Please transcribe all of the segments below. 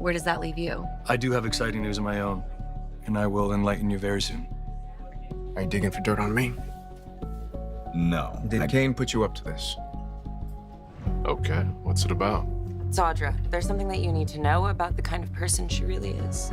Where does that leave you? I do have exciting news of my own, and I will enlighten you very soon. Are you digging for dirt on me? No. Did Kane put you up to this? Okay, what's it about? Audra, there's something that you need to know about the kind of person she really is.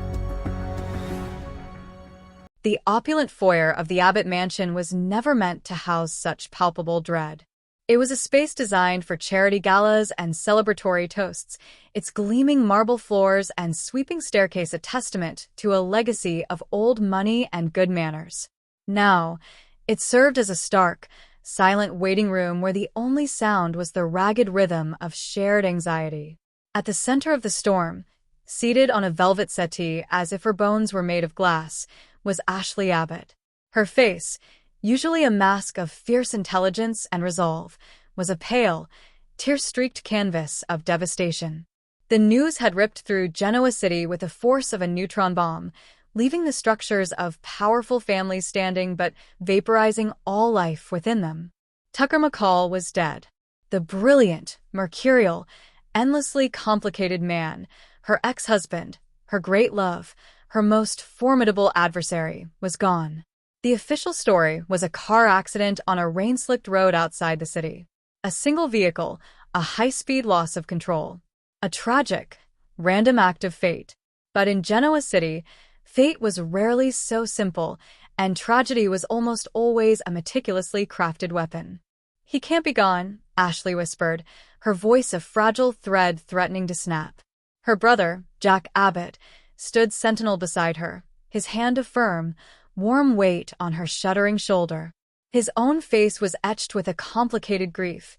The opulent foyer of the Abbott mansion was never meant to house such palpable dread. It was a space designed for charity galas and celebratory toasts, its gleaming marble floors and sweeping staircase a testament to a legacy of old money and good manners. Now, it served as a stark, silent waiting room where the only sound was the ragged rhythm of shared anxiety. At the center of the storm, seated on a velvet settee as if her bones were made of glass, was Ashley Abbott. Her face, usually a mask of fierce intelligence and resolve, was a pale, tear-streaked canvas of devastation. The news had ripped through Genoa City with the force of a neutron bomb, leaving the structures of powerful families standing but vaporizing all life within them. Tucker McCall was dead. The brilliant, mercurial, endlessly complicated man, her ex-husband, her great love, her most formidable adversary, was gone. The official story was a car accident on a rain-slicked road outside the city. A single vehicle, a high-speed loss of control. A tragic, random act of fate. But in Genoa City, fate was rarely so simple, and tragedy was almost always a meticulously crafted weapon. "He can't be gone," Ashley whispered, her voice a fragile thread threatening to snap. Her brother, Jack Abbott, stood sentinel beside her, his hand a firm, warm weight on her shuddering shoulder. His own face was etched with a complicated grief.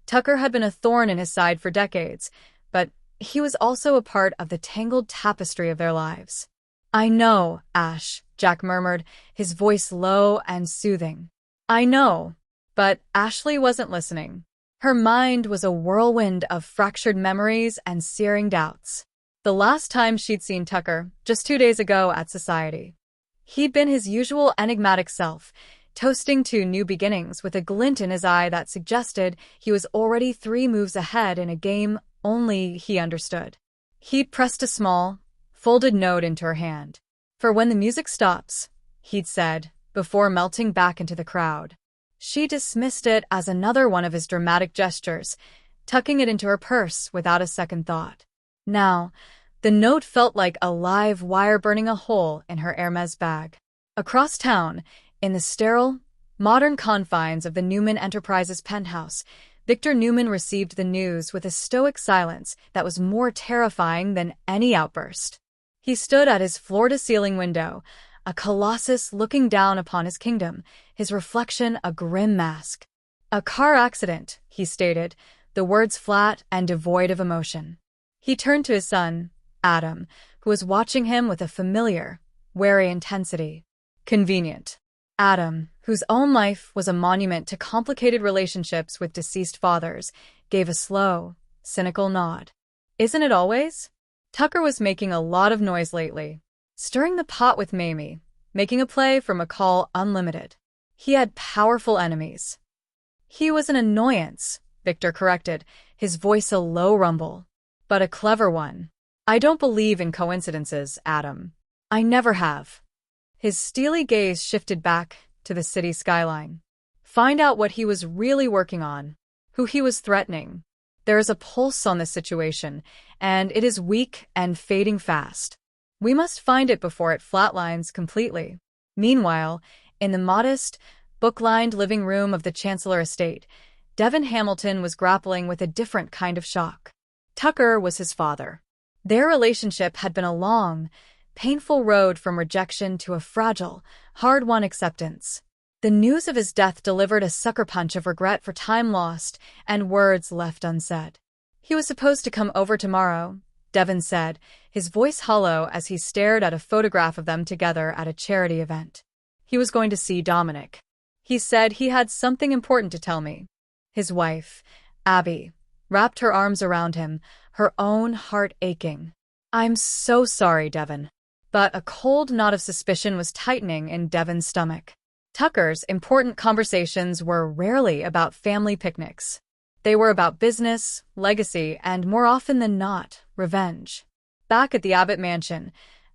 Tucker had been a thorn in his side for decades, but he was also a part of the tangled tapestry of their lives. "I know, Ash," Jack murmured, his voice low and soothing. "I know." But Ashley wasn't listening. Her mind was a whirlwind of fractured memories and searing doubts. The last time she'd seen Tucker, just 2 days ago at Society. He'd been his usual enigmatic self, toasting to new beginnings with a glint in his eye that suggested he was already 3 moves ahead in a game only he understood. He'd pressed a small, folded note into her hand. "For when the music stops," he'd said, before melting back into the crowd. She dismissed it as another one of his dramatic gestures, tucking it into her purse without a second thought. Now, the note felt like a live wire burning a hole in her Hermes bag. Across town, in the sterile, modern confines of the Newman Enterprises penthouse, Victor Newman received the news with a stoic silence that was more terrifying than any outburst. He stood at his floor-to-ceiling window, a colossus looking down upon his kingdom, his reflection a grim mask. "A car accident," he stated, the words flat and devoid of emotion. He turned to his son, Adam, who was watching him with a familiar, wary intensity. Convenient. Adam, whose own life was a monument to complicated relationships with deceased fathers, gave a slow, cynical nod. "Isn't it always?" Tucker was making a lot of noise lately, stirring the pot with Mamie, making a play for McCall Unlimited. He had powerful enemies. "He was an annoyance," Victor corrected, his voice a low rumble. "But a clever one. I don't believe in coincidences, Adam. I never have." His steely gaze shifted back to the city skyline. "Find out what he was really working on, who he was threatening. There is a pulse on this situation, and it is weak and fading fast. We must find it before it flatlines completely." Meanwhile, in the modest, book-lined living room of the Chancellor estate, Devin Hamilton was grappling with a different kind of shock. Tucker was his father. Their relationship had been a long, painful road from rejection to a fragile, hard-won acceptance. The news of his death delivered a sucker punch of regret for time lost and words left unsaid. "He was supposed to come over tomorrow," Devin said, his voice hollow as he stared at a photograph of them together at a charity event. "He was going to see Dominic. He said he had something important to tell me." His wife, Abby, wrapped her arms around him, her own heart aching. "I'm so sorry, Devin." But a cold knot of suspicion was tightening in Devin's stomach. Tucker's important conversations were rarely about family picnics. They were about business, legacy, and more often than not, revenge. Back at the Abbott mansion,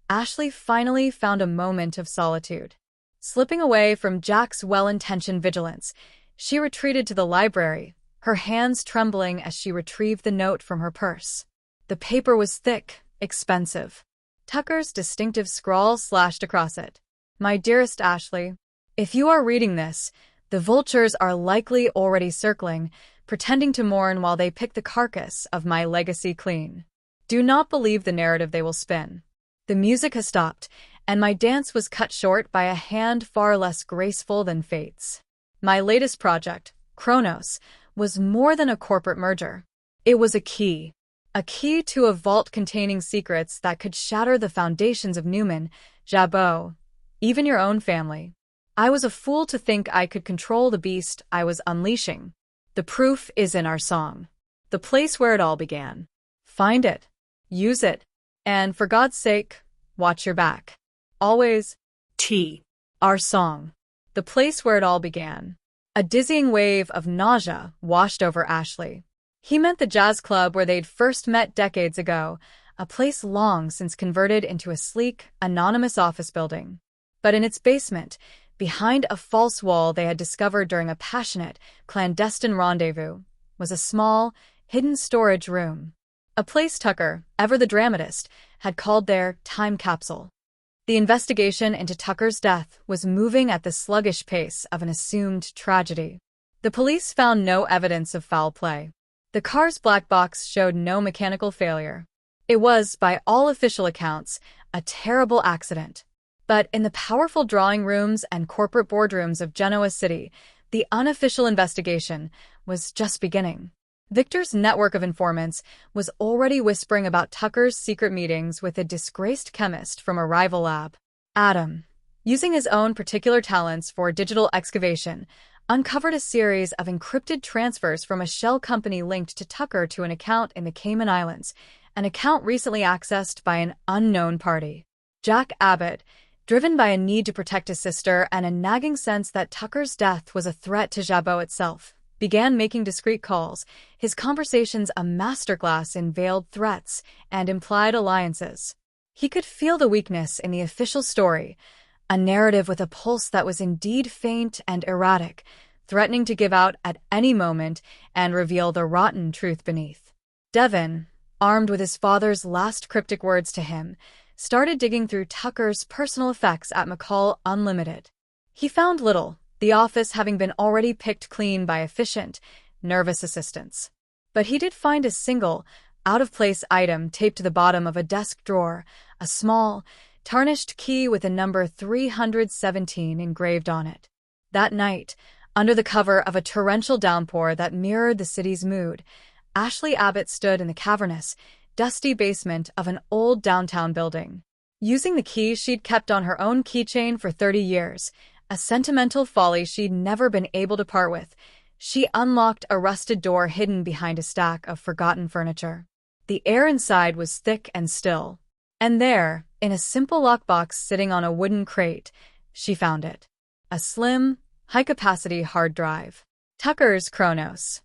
Ashley finally found a moment of solitude. Slipping away from Jack's well-intentioned vigilance, she retreated to the library, her hands trembling as she retrieved the note from her purse. The paper was thick, expensive. Tucker's distinctive scrawl slashed across it. "My dearest Ashley, if you are reading this, the vultures are likely already circling, pretending to mourn while they pick the carcass of my legacy clean. Do not believe the narrative they will spin. The music has stopped, and my dance was cut short by a hand far less graceful than fate's. My latest project, Kronos, was more than a corporate merger. It was a key to a vault containing secrets that could shatter the foundations of Newman, Jabot, even your own family. I was a fool to think I could control the beast I was unleashing. The proof is in our song. The place where it all began. Find it. Use it. And for God's sake, watch your back. Always, T. Our song. The place where it all began." A dizzying wave of nausea washed over Ashley. He meant the jazz club where they'd first met decades ago, a place long since converted into a sleek, anonymous office building. But in its basement, behind a false wall they had discovered during a passionate, clandestine rendezvous, was a small, hidden storage room. A place Tucker, ever the dramatist, had called their time capsule. The investigation into Tucker's death was moving at the sluggish pace of an assumed tragedy. The police found no evidence of foul play. The car's black box showed no mechanical failure. It was, by all official accounts, a terrible accident. But in the powerful drawing rooms and corporate boardrooms of Genoa City, the unofficial investigation was just beginning. Victor's network of informants was already whispering about Tucker's secret meetings with a disgraced chemist from a rival lab. Adam, using his own particular talents for digital excavation, uncovered a series of encrypted transfers from a shell company linked to Tucker to an account in the Cayman Islands, an account recently accessed by an unknown party. Jack Abbott, driven by a need to protect his sister and a nagging sense that Tucker's death was a threat to Jabot itself, began making discreet calls, his conversations a masterclass in veiled threats and implied alliances. He could feel the weakness in the official story, a narrative with a pulse that was indeed faint and erratic, threatening to give out at any moment and reveal the rotten truth beneath. Devin, armed with his father's last cryptic words to him, started digging through Tucker's personal effects at McCall Unlimited. He found little, the office having been already picked clean by efficient, nervous assistants. But he did find a single, out-of-place item taped to the bottom of a desk drawer, a small, tarnished key with a number 317 engraved on it. That night, under the cover of a torrential downpour that mirrored the city's mood, Ashley Abbott stood in the cavernous, dusty basement of an old downtown building. Using the key she'd kept on her own keychain for 30 years, a sentimental folly she'd never been able to part with, she unlocked a rusted door hidden behind a stack of forgotten furniture. The air inside was thick and still. And there, in a simple lockbox sitting on a wooden crate, she found it. A slim, high-capacity hard drive. Tucker's Kronos.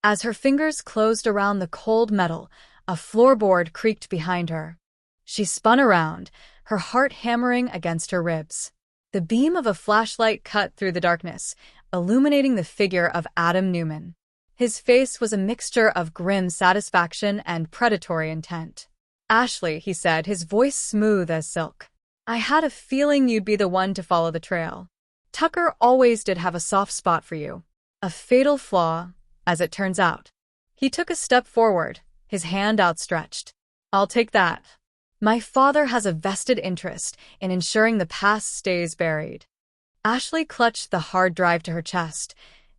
As her fingers closed around the cold metal, a floorboard creaked behind her. She spun around, her heart hammering against her ribs. The beam of a flashlight cut through the darkness, illuminating the figure of Adam Newman. His face was a mixture of grim satisfaction and predatory intent. "Ashley," he said, his voice smooth as silk. "I had a feeling you'd be the one to follow the trail. Tucker always did have a soft spot for you. A fatal flaw, as it turns out." He took a step forward, his hand outstretched. "I'll take that. My father has a vested interest in ensuring the past stays buried." Ashley clutched the hard drive to her chest,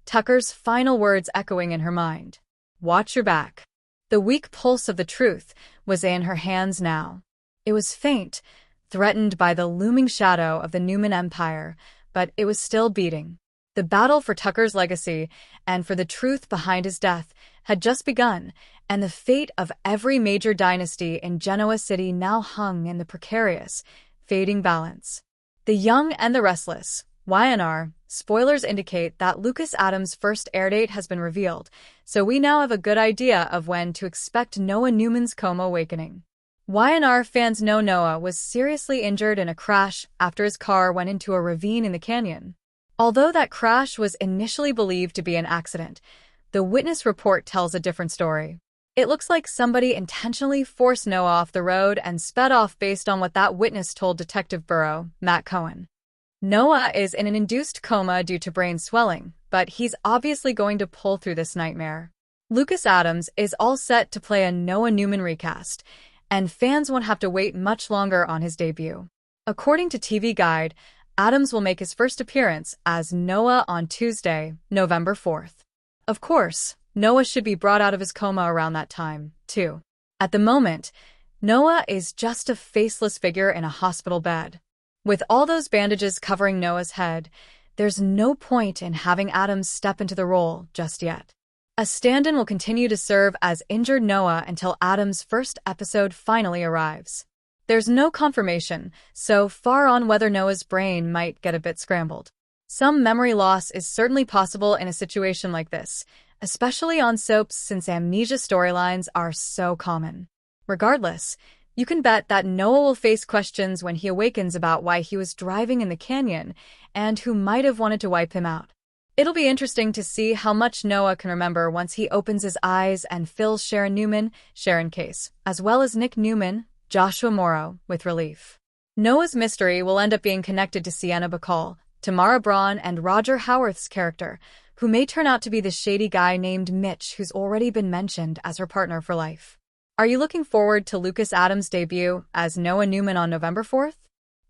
Tucker's final words echoing in her mind. "Watch your back." The weak pulse of the truth was in her hands now. It was faint, threatened by the looming shadow of the Newman Empire, but it was still beating. The battle for Tucker's legacy and for the truth behind his death had just begun, and the fate of every major dynasty in Genoa City now hung in the precarious, fading balance. The Young and the Restless, YNR, spoilers indicate that Lucas Adams' first airdate has been revealed, so we now have a good idea of when to expect Noah Newman's coma awakening. Y&R fans know Noah was seriously injured in a crash after his car went into a ravine in the canyon. Although that crash was initially believed to be an accident, the witness report tells a different story. It looks like somebody intentionally forced Noah off the road and sped off based on what that witness told Detective Bureau, Matt Cohen. Noah is in an induced coma due to brain swelling, but he's obviously going to pull through this nightmare. Lucas Adams is all set to play a Noah Newman recast, and fans won't have to wait much longer on his debut. According to TV Guide, Adams will make his first appearance as Noah on Tuesday, November 4th. Of course, Noah should be brought out of his coma around that time, too. At the moment, Noah is just a faceless figure in a hospital bed. With all those bandages covering Noah's head, there's no point in having Adams step into the role just yet. A stand-in will continue to serve as injured Noah until Adams' first episode finally arrives. There's no confirmation so far on whether Noah's brain might get a bit scrambled. Some memory loss is certainly possible in a situation like this, especially on soaps since amnesia storylines are so common. Regardless, you can bet that Noah will face questions when he awakens about why he was driving in the canyon and who might have wanted to wipe him out. It'll be interesting to see how much Noah can remember once he opens his eyes and fills Sharon Newman, Sharon Case, as well as Nick Newman, Joshua Morrow, with relief. Noah's mystery will end up being connected to Sienna Bacall, Tamara Braun, and Roger Howarth's character, who may turn out to be the shady guy named Mitch who's already been mentioned as her partner for life. Are you looking forward to Lucas Adams' debut as Noah Newman on November 4th?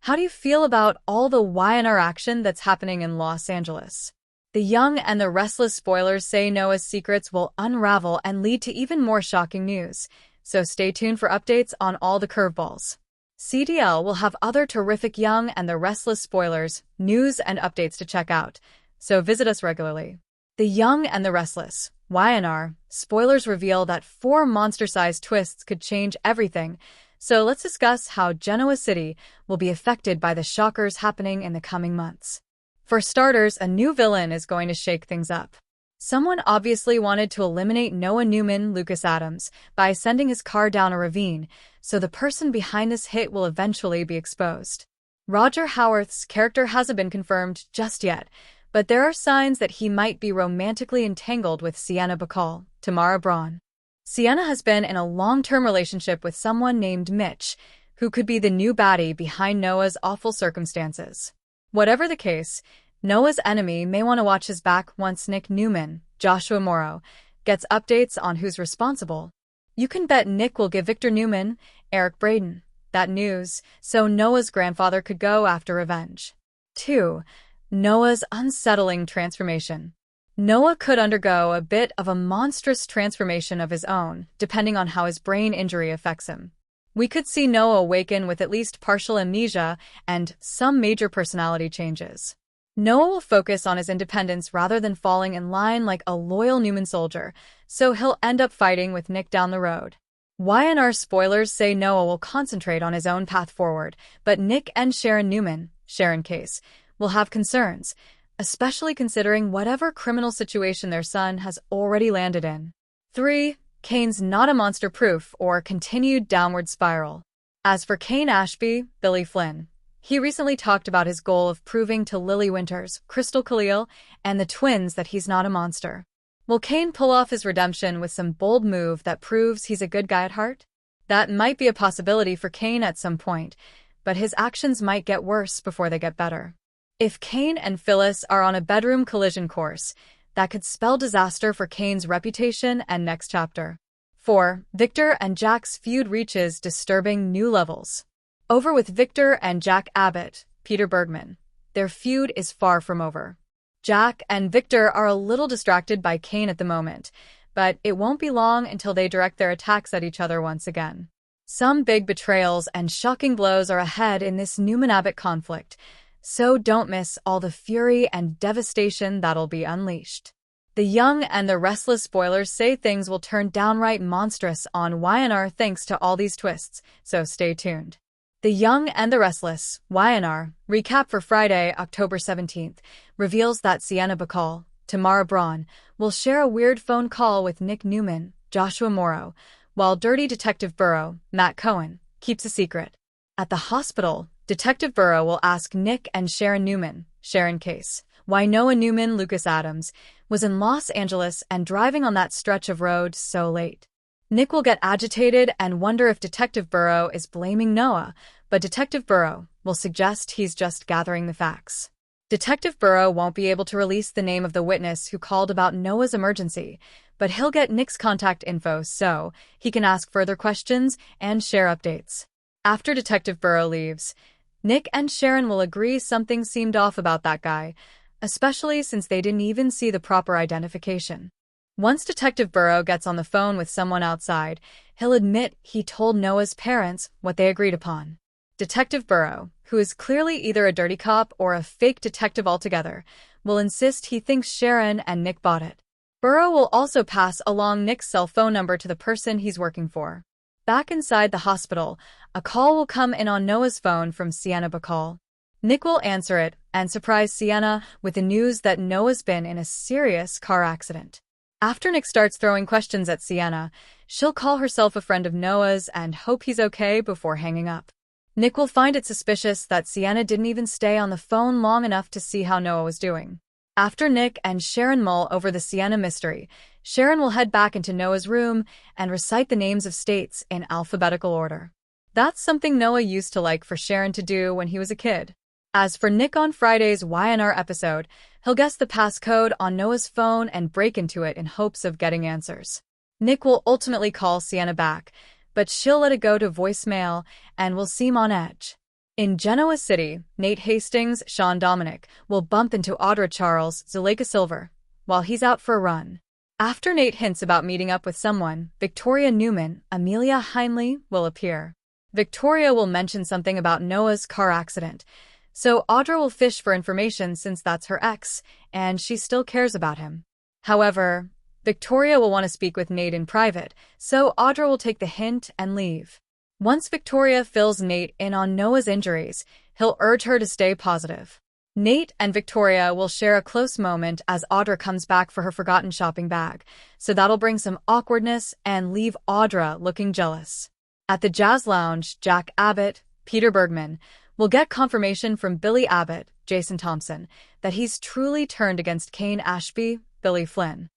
How do you feel about all the Y&R action that's happening in Los Angeles? The Young and the Restless spoilers say Noah's secrets will unravel and lead to even more shocking news, so stay tuned for updates on all the curveballs. CDL will have other terrific Young and the Restless spoilers, news, and updates to check out, so visit us regularly. The Young and the Restless, Y&R, spoilers reveal that 4 monster-sized twists could change everything, so let's discuss how Genoa City will be affected by the shockers happening in the coming months. For starters, a new villain is going to shake things up. Someone obviously wanted to eliminate Noah Newman, Lucas Adams, by sending his car down a ravine, so the person behind this hit will eventually be exposed. Roger Howarth's character hasn't been confirmed just yet, but there are signs that he might be romantically entangled with Sienna Bacall, Tamara Braun. Sienna has been in a long-term relationship with someone named Mitch, who could be the new baddie behind Noah's awful circumstances. Whatever the case, Noah's enemy may want to watch his back once Nick Newman, Joshua Morrow, gets updates on who's responsible. You can bet Nick will give Victor Newman, Eric Braden, that news, so Noah's grandfather could go after revenge. 2. Noah's unsettling transformation. Noah could undergo a bit of a monstrous transformation of his own, depending on how his brain injury affects him. We could see Noah awaken with at least partial amnesia and some major personality changes. Noah will focus on his independence rather than falling in line like a loyal Newman soldier, so he'll end up fighting with Nick down the road. Y&R spoilers say Noah will concentrate on his own path forward, but Nick and Sharon Newman, Sharon Case, will have concerns, especially considering whatever criminal situation their son has already landed in. 3. Kane's not a monster-proof or continued downward spiral. As for Kane Ashby, Billy Flynn, he recently talked about his goal of proving to Lily Winters, Crystal Khalil, and the twins that he's not a monster. Will Kane pull off his redemption with some bold move that proves he's a good guy at heart? That might be a possibility for Kane at some point, but his actions might get worse before they get better. If Kane and Phyllis are on a bedroom collision course, that could spell disaster for Kane's reputation and next chapter. 4. Victor and Jack's feud reaches disturbing new levels. Over with Victor and Jack Abbott, Peter Bergman. Their feud is far from over. Jack and Victor are a little distracted by Kane at the moment, but it won't be long until they direct their attacks at each other once again. Some big betrayals and shocking blows are ahead in this Newman-Abbott conflict, so don't miss all the fury and devastation that'll be unleashed. The Young and the Restless spoilers say things will turn downright monstrous on Y&R thanks to all these twists, so stay tuned. The Young and the Restless, Y&R, recap for Friday, October 17th, reveals that Sienna Bacall, Tamara Braun, will share a weird phone call with Nick Newman, Joshua Morrow, while Dirty Detective Bureau, Matt Cohen, keeps a secret. At the hospital, Detective Burrow will ask Nick and Sharon Newman, Sharon Case, why Noah Newman, Lucas Adams, was in Los Angeles and driving on that stretch of road so late. Nick will get agitated and wonder if Detective Burrow is blaming Noah, but Detective Burrow will suggest he's just gathering the facts. Detective Burrow won't be able to release the name of the witness who called about Noah's emergency, but he'll get Nick's contact info so he can ask further questions and share updates. After Detective Burrow leaves, Nick and Sharon will agree something seemed off about that guy, especially since they didn't even see the proper identification. Once Detective Burrow gets on the phone with someone outside, he'll admit he told Noah's parents what they agreed upon. Detective Burrow, who is clearly either a dirty cop or a fake detective altogether, will insist he thinks Sharon and Nick bought it. Burrow will also pass along Nick's cell phone number to the person he's working for. Back inside the hospital, a call will come in on Noah's phone from Sienna Bacall. Nick will answer it and surprise Sienna with the news that Noah's been in a serious car accident. After Nick starts throwing questions at Sienna, she'll call herself a friend of Noah's and hope he's okay before hanging up. Nick will find it suspicious that Sienna didn't even stay on the phone long enough to see how Noah was doing. After Nick and Sharon mull over the Sienna mystery, Sharon will head back into Noah's room and recite the names of states in alphabetical order. That's something Noah used to like for Sharon to do when he was a kid. As for Nick on Friday's Y&R episode, he'll guess the passcode on Noah's phone and break into it in hopes of getting answers. Nick will ultimately call Sienna back, but she'll let it go to voicemail and will seem on edge. In Genoa City, Nate Hastings, Sean Dominic, will bump into Audra Charles, Zuleika Silver, while he's out for a run. After Nate hints about meeting up with someone, Victoria Newman, Amelia Heinley, will appear. Victoria will mention something about Noah's car accident, so Audra will fish for information since that's her ex, and she still cares about him. However, Victoria will want to speak with Nate in private, so Audra will take the hint and leave. Once Victoria fills Nate in on Noah's injuries, he'll urge her to stay positive. Nate and Victoria will share a close moment as Audra comes back for her forgotten shopping bag, so that'll bring some awkwardness and leave Audra looking jealous. At the Jazz Lounge, Jack Abbott, Peter Bergman, will get confirmation from Billy Abbott, Jason Thompson, that he's truly turned against Kane Ashby, Billy Flynn.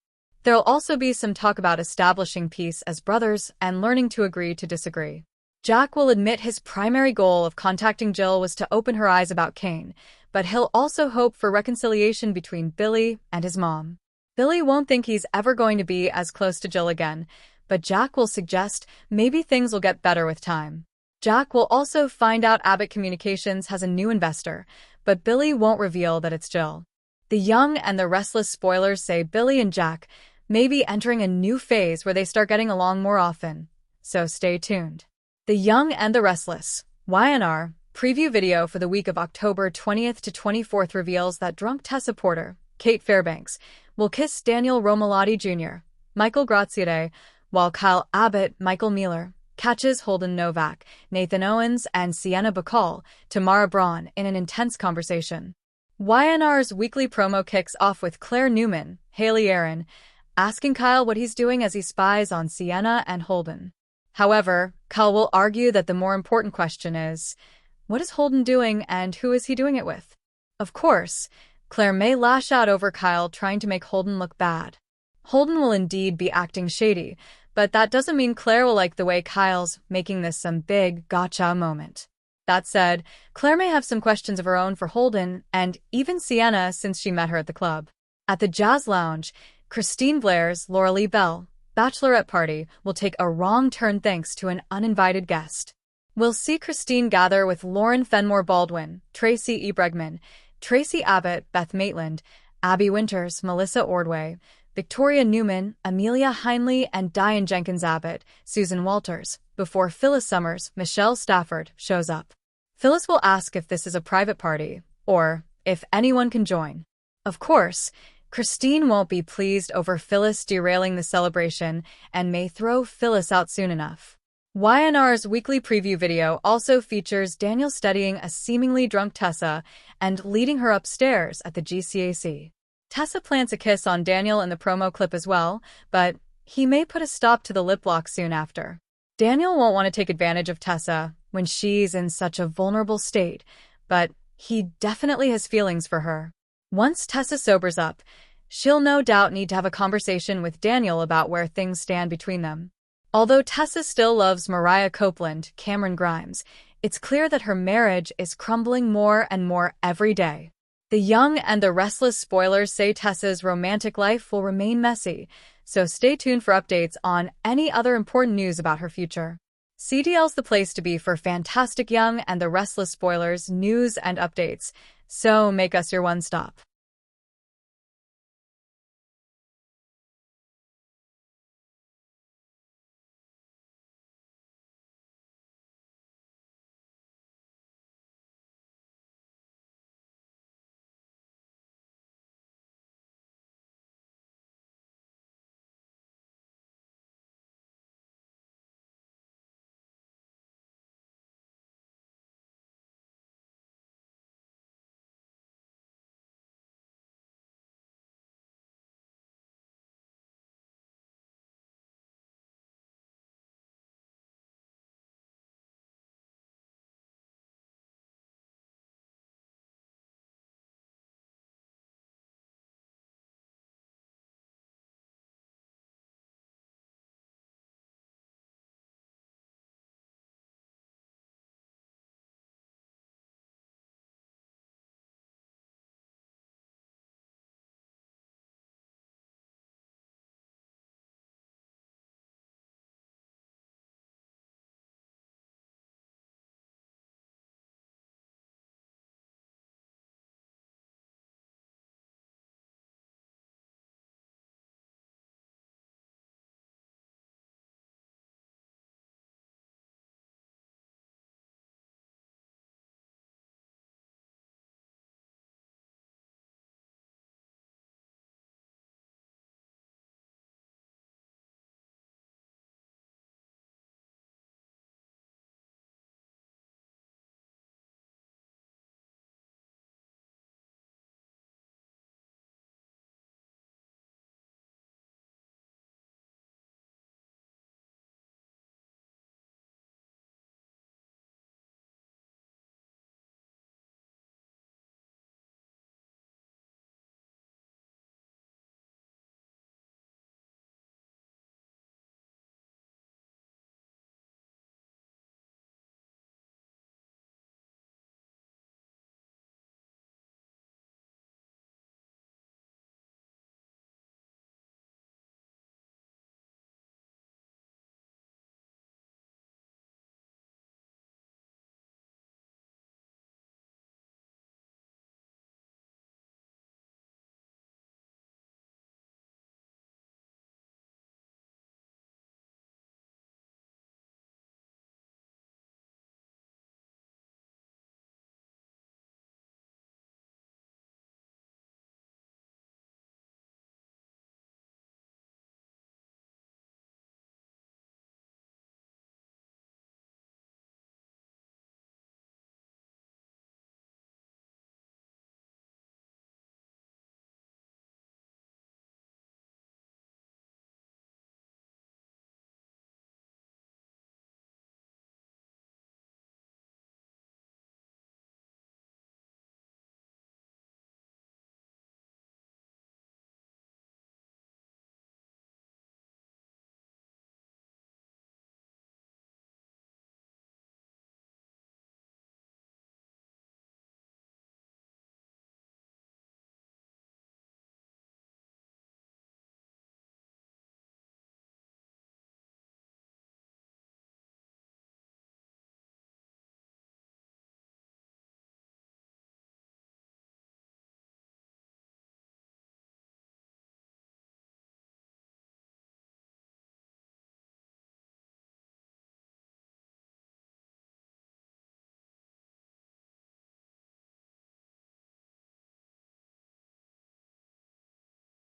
There'll also be some talk about establishing peace as brothers and learning to agree to disagree. Jack will admit his primary goal of contacting Jill was to open her eyes about Kane, but he'll also hope for reconciliation between Billy and his mom. Billy won't think he's ever going to be as close to Jill again, but Jack will suggest maybe things will get better with time. Jack will also find out Abbott Communications has a new investor, but Billy won't reveal that it's Jill. The Young and the Restless spoilers say Billy and Jack may be entering a new phase where they start getting along more often, so stay tuned. The Young and the Restless, Y&R, preview video for the week of October 20th to 24th reveals that drunk Tessa Porter, Kate Fairbanks, will kiss Daniel Romalotti Jr., Michael Graziadei, while Kyle Abbott, Michael Mealer, catches Holden Novak, Nathan Owens, and Sienna Bacall, Tamara Braun in an intense conversation. Y&R's weekly promo kicks off with Claire Newman, Haley Aaron, asking Kyle what he's doing as he spies on Sienna and Holden. However, Kyle will argue that the more important question is, what is Holden doing and who is he doing it with? Of course, Claire may lash out over Kyle trying to make Holden look bad. Holden will indeed be acting shady, but that doesn't mean Claire will like the way Kyle's making this some big gotcha moment. That said, Claire may have some questions of her own for Holden and even Sienna since she met her at the club. At the Jazz Lounge, Christine Blair's Laura Lee Bell bachelorette party will take a wrong turn thanks to an uninvited guest. We'll see Christine gather with Lauren Fenmore Baldwin, Tracy E. Bregman, Tracy Abbott, Beth Maitland, Abby Winters, Melissa Ordway, Victoria Newman, Amelia Heinley, and Diane Jenkins Abbott, Susan Walters, before Phyllis Summers, Michelle Stafford, shows up. Phyllis will ask if this is a private party, or if anyone can join. Of course, Christine won't be pleased over Phyllis derailing the celebration and may throw Phyllis out soon enough. Y&R's weekly preview video also features Daniel studying a seemingly drunk Tessa and leading her upstairs at the GCAC. Tessa plants a kiss on Daniel in the promo clip as well, but he may put a stop to the lip lock soon after. Daniel won't want to take advantage of Tessa when she's in such a vulnerable state, but he definitely has feelings for her. Once Tessa sobers up, she'll no doubt need to have a conversation with Daniel about where things stand between them. Although Tessa still loves Mariah Copeland, Cameron Grimes, it's clear that her marriage is crumbling more and more every day. The Young and the Restless spoilers say Tessa's romantic life will remain messy, so stay tuned for updates on any other important news about her future. CDL's the place to be for fantastic Young and the Restless spoilers, news, and updates, so make us your one stop.